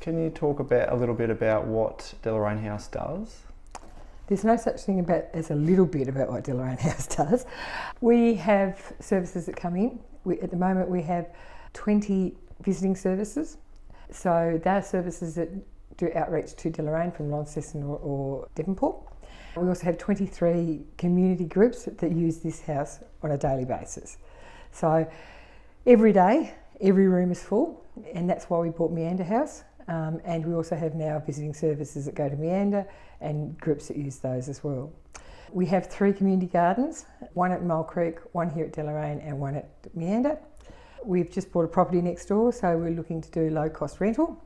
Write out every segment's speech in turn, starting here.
Can you talk a little bit about what Deloraine House does? There's no such thing as a little bit about what Deloraine House does. We have services that come in. At the moment we have 20 visiting services. So they're services that do outreach to Deloraine from Launceston or Devonport. We also have 23 community groups that use this house on a daily basis. So every day, every room is full, and that's why we bought Meander House. And we also have now visiting services that go to Meander and groups that use those as well. We have 3 community gardens, one at Mole Creek, one here at Deloraine and one at Meander. We've just bought a property next door, so we're looking to do low cost rental.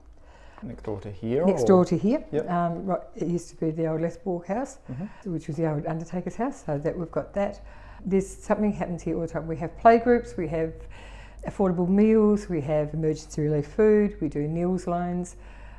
Next door to here? Next door to here. Yep. It used to be the old Lesborg house, which was the old Undertaker's house, so that we've got that. There's something happens here all the time. We have play groups, we have affordable meals, we have emergency relief food, we do Nils loans,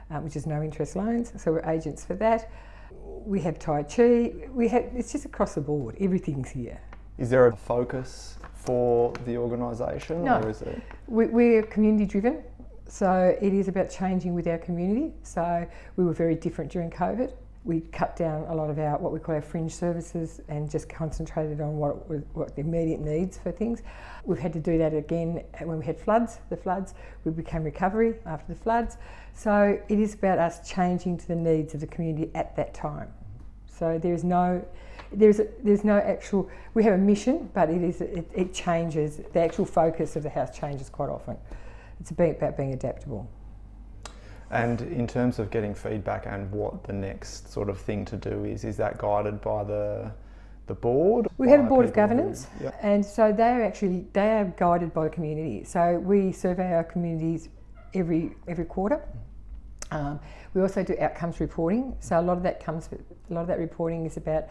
which is no interest loans, so we're agents for that. We have Tai Chi, it's just across the board, everything's here. Is there a focus for the organisation? No, or is it? We're community driven, so it is about changing with our community. So we were very different during COVID. We cut down a lot of what we call our fringe services and just concentrated on what the immediate needs for things. We've had to do that again when we had the floods, we became recovery after the floods. So it is about us changing to the needs of the community at that time. So there's no actual, we have a mission, but it changes, the actual focus of the house changes quite often. It's about being adaptable. And in terms of getting feedback and what the next sort of thing to do is that guided by the board? We have a board of governance, and so they are guided by the community. So we survey our communities every quarter. We also do outcomes reporting. So a lot of that reporting is about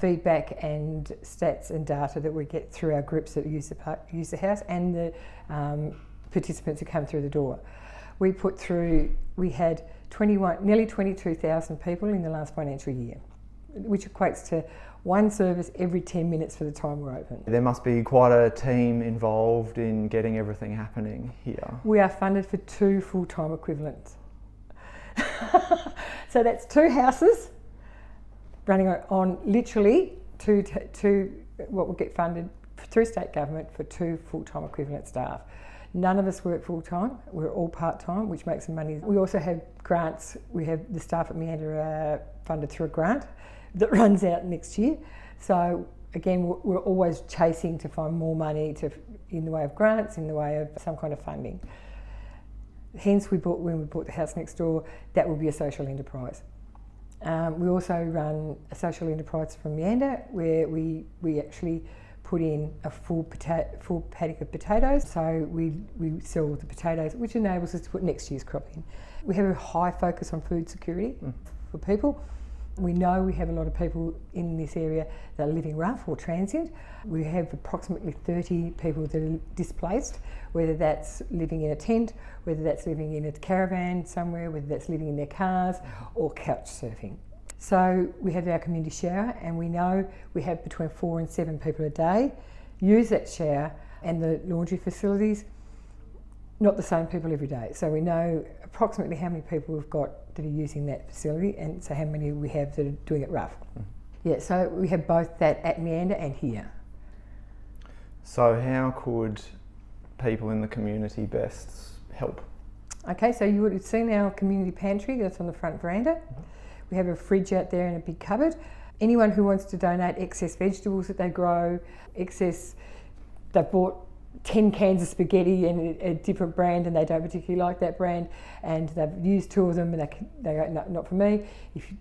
feedback and stats and data that we get through our groups that use the house and the participants who come through the door. We had nearly 22,000 people in the last financial year, which equates to one service every 10 minutes for the time we're open. There must be quite a team involved in getting everything happening here. We are funded for 2 full-time equivalents. So that's 2 houses running on literally two what will get funded through state government for 2 full-time equivalent staff. None of us work full-time, we're all part-time, which makes some money. We also have grants. We have the staff at Meander funded through a grant that runs out next year. So again, we're always chasing to find more money in the way of grants, in the way of some kind of funding. Hence, when we bought the house next door, that will be a social enterprise. We also run a social enterprise from Meander where we actually put in a full paddock of potatoes. So we sell the potatoes, which enables us to put next year's crop in. We have a high focus on food security for people. We know we have a lot of people in this area that are living rough or transient. We have approximately 30 people that are displaced, whether that's living in a tent, whether that's living in a caravan somewhere, whether that's living in their cars or couch surfing. So we have our community shower, and we know we have between 4 and 7 people a day use that shower, and the laundry facilities, not the same people every day. So we know approximately how many people we've got that are using that facility, and so how many we have that are doing it rough. Yeah, so we have both that at Meander and here. So how could people in the community best help? Okay, so you would have seen our community pantry that's on the front veranda. We have a fridge out there and a big cupboard. Anyone who wants to donate excess vegetables that they grow, they've bought 10 cans of spaghetti and a different brand and they don't particularly like that brand, and they've used 2 of them and they go, no, not for me.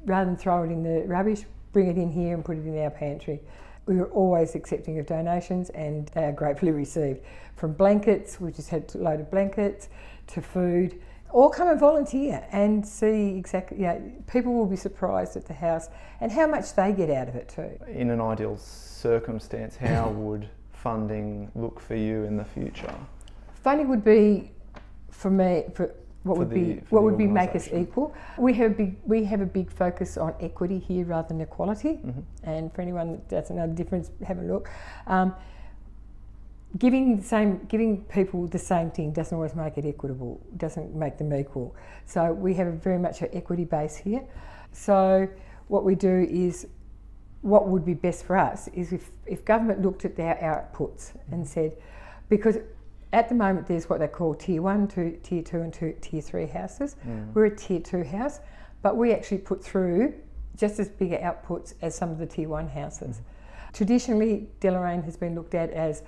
Rather than throw it in the rubbish, bring it in here and put it in our pantry. We are always accepting of donations, and they are gratefully received. From blankets, we just had a load of blankets, to food. Or come and volunteer and see exactly, people will be surprised at the house and how much they get out of it too. In an ideal circumstance, how would funding look for you in the future? Funding would be, for me, what would be make us equal. We have a big focus on equity here rather than equality. And for anyone that doesn't know the difference, have a look. giving people the same thing doesn't always make it equitable, doesn't make them equal. So we have very much an equity base here. So what we do is, what would be best for us is if government looked at their outputs and said, because at the moment there's what they call tier 1, tier 2 and tier 3 houses. We're a tier 2 house, but we actually put through just as bigger outputs as some of the tier 1 houses. Traditionally, Deloraine has been looked at as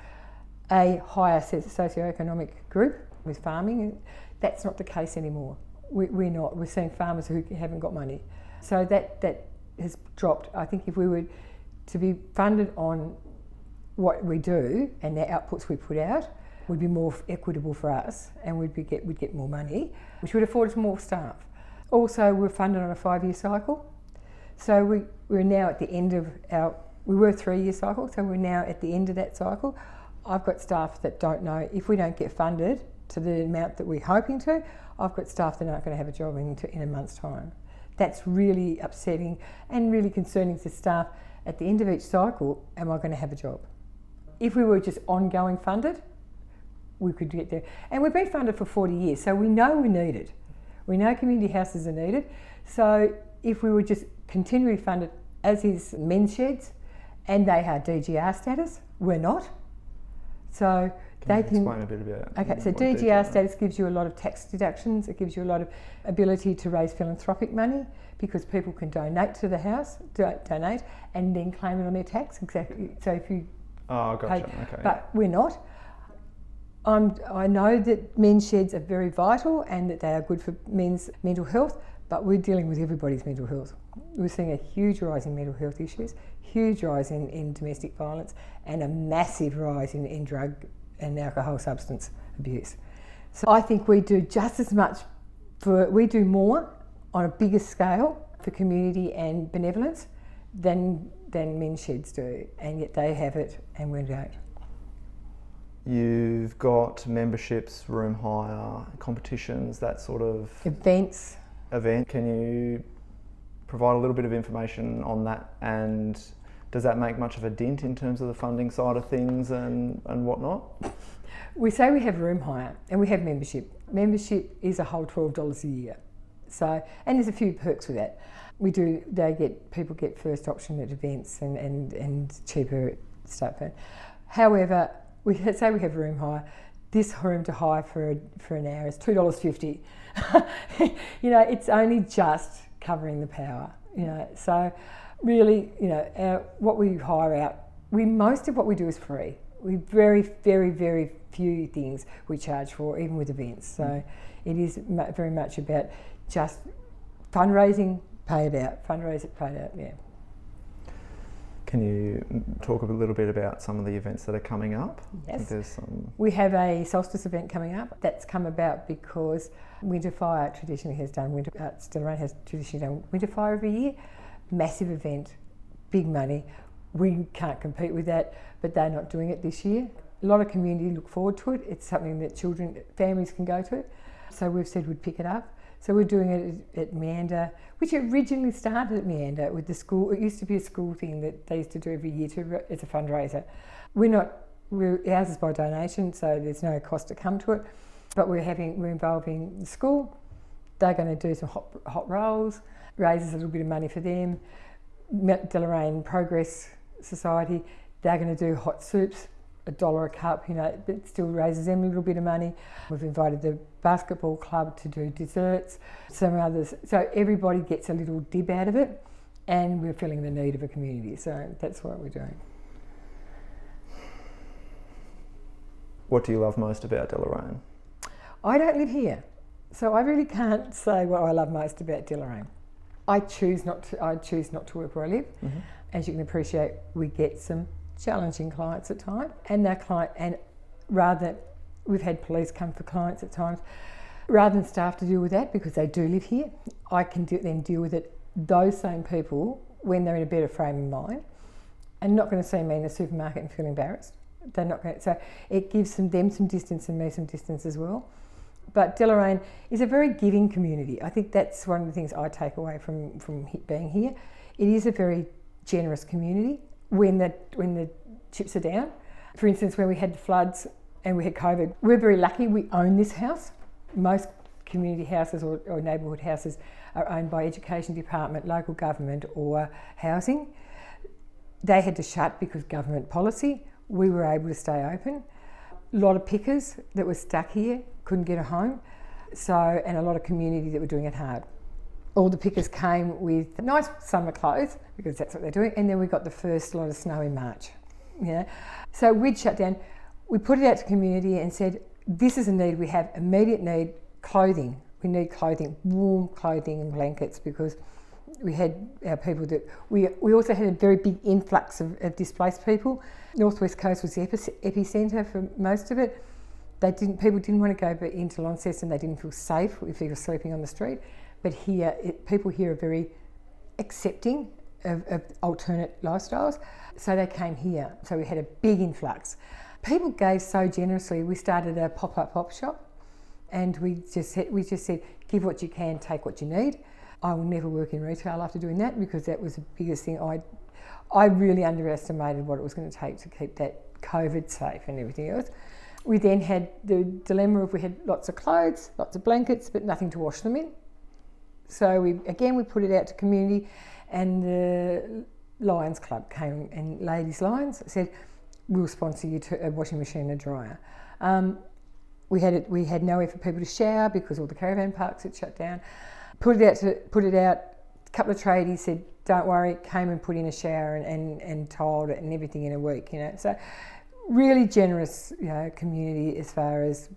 a higher socioeconomic group with farming. That's not the case anymore. We're not. We're seeing farmers who haven't got money. So that has dropped. I think if we were to be funded on what we do and the outputs we put out, would be more equitable for us, and we'd get more money, which would afford us more staff. Also, we're funded on a 5-year cycle. So we're now at the end of we were a 3-year cycle, so we're now at the end of that cycle. I've got staff that don't know, if we don't get funded to the amount that we're hoping to, I've got staff that aren't going to have a job in a month's time. That's really upsetting and really concerning to staff. At the end of each cycle, am I going to have a job? If we were just ongoing funded, we could get there. And we've been funded for 40 years, so we know we're needed. We know community houses are needed. So if we were just continually funded, as is men's sheds, and they are DGR status, we're not. So they can explain a bit about. Okay, so DGR status gives you a lot of tax deductions. It gives you a lot of ability to raise philanthropic money because people can donate to the house, donate, and then claim it on their tax. Exactly. So if you gotcha. Okay. But we're not. I know that men's sheds are very vital and that they are good for men's mental health, but we're dealing with everybody's mental health. We're seeing a huge rise in mental health issues, huge rise in domestic violence, and a massive rise in drug and alcohol substance abuse. So I think we do just as much we do more on a bigger scale for community and benevolence than men's sheds do, and yet they have it and we don't. You've got memberships, room hire, competitions, that sort of event. Can you provide a little bit of information on that, and does that make much of a dent in terms of the funding side of things and whatnot? We say we have room hire and we have membership. Membership is a whole $12 a year. So, and there's a few perks with that. People get first option at events and cheaper stuff. However, we say we have room hire. This room to hire for an hour is $2.50. It's only just covering the power. So really, what we hire out, most of what we do is free. We very, very, very few things we charge for, even with events. So it is very much about just fundraising, pay it out. Fundraise it, pay it out. Yeah. Can you talk a little bit about some of the events that are coming up? Yes. We have a solstice event coming up. That's come about because Winterfire traditionally has done Deloraine has traditionally done Winterfire every year. Massive event, big money. We can't compete with that, but they're not doing it this year. A lot of community look forward to it. It's something that families can go to. So we've said we'd pick it up. So we're doing it at Meander, which originally started at Meander with the school. It used to be a school thing that they used to do every year as a fundraiser. Ours is by donation, so there's no cost to come to it. But we're involving the school. They're going to do some hot rolls, raises a little bit of money for them. Deloraine Progress Society, they're going to do hot soups, $1 a cup, it still raises them a little bit of money. We've invited the basketball club to do desserts, some others. So everybody gets a little dib out of it, and we're filling the need of a community. So that's what we're doing. What do you love most about Deloraine? I don't live here, so I really can't say what I love most about Deloraine. I choose not to work where I live. Mm-hmm. As you can appreciate, we get some challenging clients at times, we've had police come for clients at times. Rather than staff to deal with that because they do live here, I can then deal with those same people when they're in a better frame of mind and not going to see me in the supermarket and feel embarrassed. They're not going to, so it gives them some distance and me some distance as well. But Deloraine is a very giving community. I think that's one of the things I take away from being here. It is a very generous community when the chips are down. For instance, when we had the floods and we had COVID, we're very lucky we own this house. Most community houses or neighbourhood houses are owned by education department, local government or housing. They had to shut because government policy. We were able to stay open. A lot of pickers that were stuck here couldn't get a home, and a lot of community that were doing it hard. All the pickers came with nice summer clothes because that's what they're doing, and then we got the first lot of snow in March. Yeah, so we'd shut down. We put it out to community and said, this is a need we have, immediate need, clothing. We need clothing, warm clothing and blankets, because we had our people that, we also had a very big influx of displaced people. Northwest Coast was the epicentre for most of it. People didn't want to go into Launceston, they didn't feel safe if they were sleeping on the street. But here, people here are very accepting of alternate lifestyles. So they came here. So we had a big influx. People gave so generously. We started a pop-up op shop, and we just said, give what you can, take what you need. I will never work in retail after doing that, because that was the biggest thing. I really underestimated what it was going to take to keep that COVID safe and everything else. We then had the dilemma of we had lots of clothes, lots of blankets, but nothing to wash them in. So we put it out to community, and the Lions Club came, and Ladies Lions said, we'll sponsor you to a washing machine and a dryer. We had nowhere for people to shower because all the caravan parks had shut down. Put it out. A couple of tradies said, don't worry, came and put in a shower and tiled it and everything in a week. So really generous, community as far as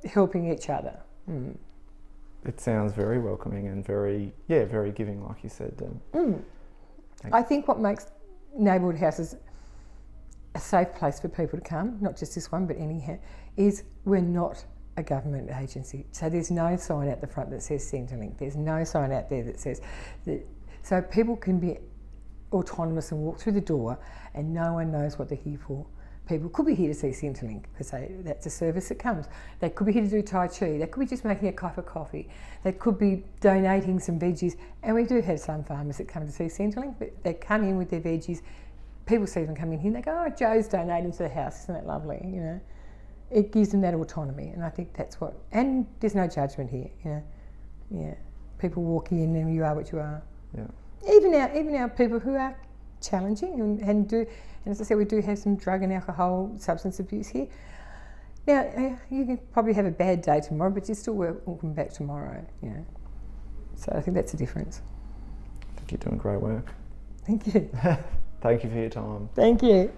helping each other. Mm. It sounds very welcoming and very giving, like you said. I think what makes neighbourhood houses a safe place for people to come, not just this one, but any, is we're not a government agency. So there's no sign out the front that says Centrelink. There's no sign out there that says that. So people can be autonomous and walk through the door, and no one knows what they're here for. People could be here to see Centrelink because that's a service that comes. They could be here to do Tai Chi. They could be just making a cup of coffee. They could be donating some veggies. And we do have some farmers that come to see Centrelink, but they come in with their veggies. People see them come in here and they go, oh, Joe's donating to the house. Isn't that lovely? It gives them that autonomy. And I think that's what, and there's no judgment here. Yeah. People walk in and you are what you are. Yeah. Even our people who are challenging and do, and as I said, we do have some drug and alcohol substance abuse here. Now, you can probably have a bad day tomorrow, but you still welcome back tomorrow, So I think that's the difference. I think you're doing great work. Thank you. Thank you for your time. Thank you.